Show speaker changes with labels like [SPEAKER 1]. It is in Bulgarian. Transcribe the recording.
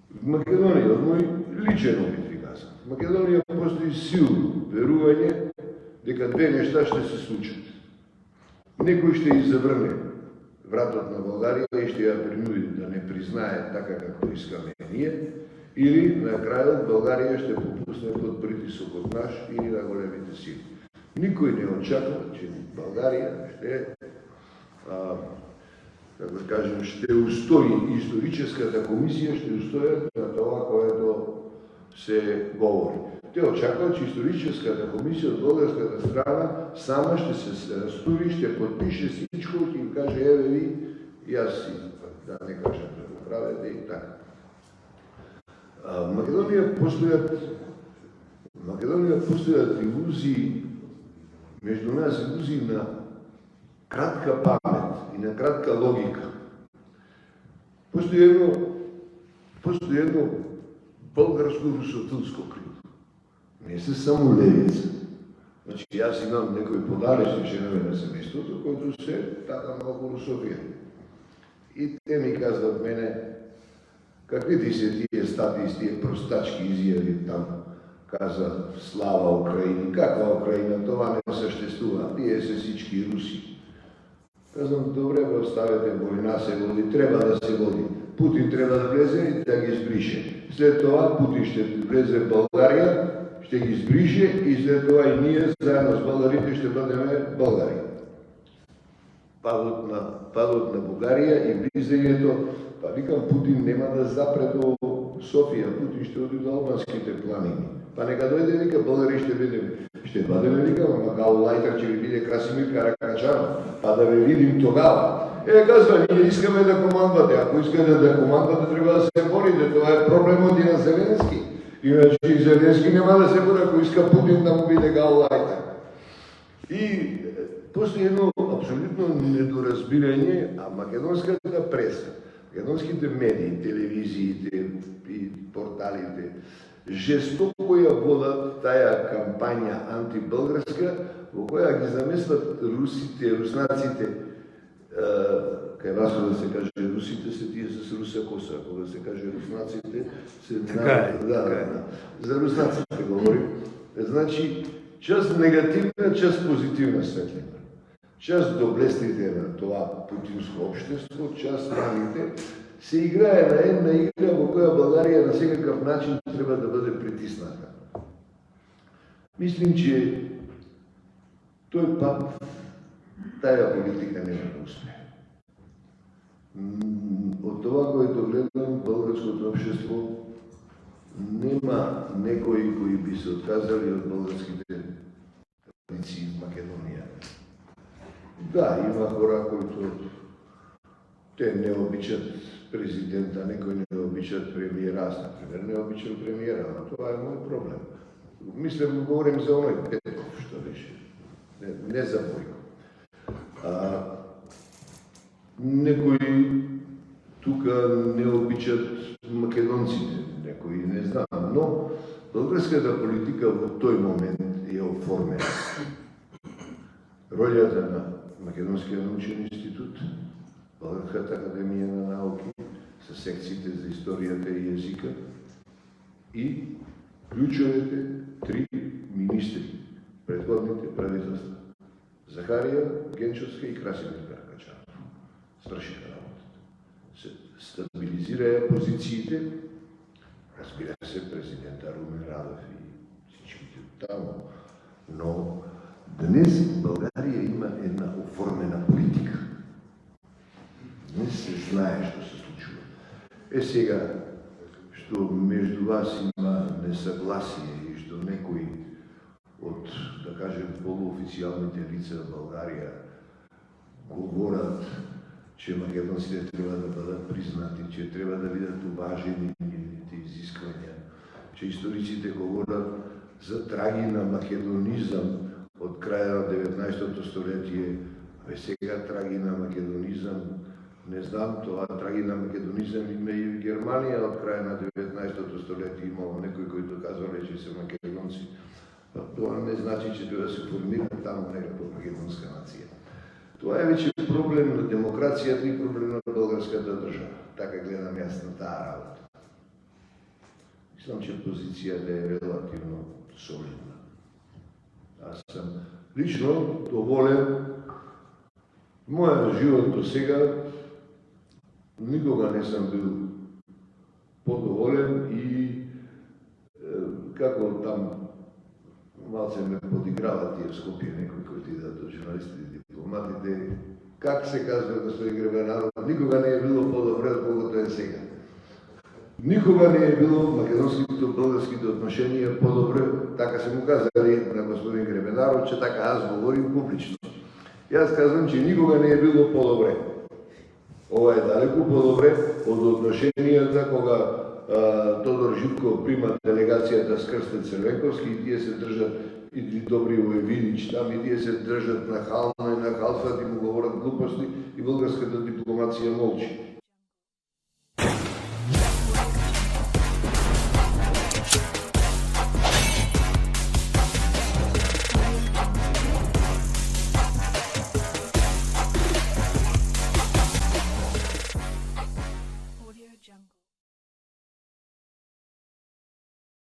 [SPEAKER 1] В Македонија, од мој личен опит ви казвам, в Македонија постои силно верување дека две нешта ще се случат. Некој ще ја заврне вратот на Българија и ще ја принуди да не признае така како искаме ние, или на крајот Българија ще попусне под притисокот наш или на големите сили. Никој не очаква, че Българија ще, како да кажем, ще устои, историческата комисија ще устојат на това, което се говори. Те очакват, че историческата комисија од българската страна сама ще се растури, ще подпише всичко и им каже, еве ви, јас си, да не кажам да го правите и така. В Македонија постојат илузии, меѓу нас илузии на кратка памет и на кратка логика. Постои едно българско-русофилско крило. Не се само левица. Значи, јас имам некои подалечни членови на семејството, които се така малку русофија. И те ми казват мене, какви ти се тие статии с тие простачки изјави там, каза слава Украини, каква Украина, това не съществува, тие се всички руси. Казвам, добре, оставете, војна се води, треба да се води. Путин треба да влезе и да ги избрише. След това Путин ще влезе в Българија, ще ги избрише и след това и ние заедно с българите ще бъдеме българи. Падот на Българија и влизањето, па викам, Путин нема да запре до Софија, Путин ще оди до албанските планини. Па нека дојде, вика, българи ще бъдеме, вика, Гаулайтер ќе ви биде Красимир Каракачанов, па да ви видим тогава. Казва, ние искаме да командвате, ако искате да командвате, треба да се борите, това е проблемот и на Зеленски. Иначе и Зеленски нема да се бори, ако иска Путин да му биде Гаулайтер. И постои едно абсолютно недоразбирање, а македонската преса, македонските медии, телевизиите и порталите жестоко ја водат тая кампања антибългарска, во која ги замесват русите, руснаците, кај вас да се каже русите се тие с руса коса, ако да се каже руснаците се...
[SPEAKER 2] Така е, така е.
[SPEAKER 1] За руснаците говорим. Значи, част негативна, част позитивна светлина. Част доблестите на това путинско общество, част маните, се играе на една игра во која Българија на секакъв начин треба да бъде притисната. Мислим, че тој пат тая политика нема да успее. Од това, което гледам, българското общество нема некои кои би се отказали од българските традиции в Македонија. Да, има хора, които те не обичат президента, некои не обичат премиера, аз, например, не обичам премиера, но това е мој проблем. Мислям, говорим за оној Петров, што беше, не за Бойко. Некои тука не обичат македонците, некои не знам, но българската политика во тој момент е оформена. Ролята на Македонскиот научен институт, Българската академија на науки, со секциите за историјата и јазика и ключовите три министри, предходните правителства. Захарија, Генчовска и Красимир Каракачанов. Свршиха работата. Се стабилизираја позициите, разбира се, президента Румен Радев и всичките таму, но днес Българија има една оформена политика. Днес се знае што се случува. Сега, што меѓу вас има несогласие и што некои од, да кажем, полуофицијалните лица в Българија говорат, че македонците треба да бъдат признати, че треба да бидат уважени нивните изисквања, че историците говорат за трагина македонизам од краја на 19 столетие, сега трагина македонизам, не знам, това трагина македонизам има и в Германија од краја на 19 столетие имало некои които казвале, че се македонци. Това не значи, че тоа се формира таму некаква македонска нација. Това е вече проблем на демокрацијата и проблем на българската држава. Така гледам јас на таа работа. мислам, че позицијата е релативно солидна. Аз сам лично доволен. Мојот живот до сега никога не сам бил подоволен и како там малце ме подиграват тие в Скопје некои кои ти дадат од журналистите и дипломатите. Как се казва господин Гребенаров, никога не е било подобре од колкото е сега. Никога не е било македонските българските отношенија подобре, така се му казали на господин Гребенаров, че така аз говорим публично. Јас казвам, че никога не е било подобре. Ова е далеку подобре од отношенијата кога Тодор Живков прима делегацијата с Крстен Црвенковски и тие се држат и Добри Воевидич там и тие се држат нахално и нахалстват и му говорат глупости и българската дипломација молчи.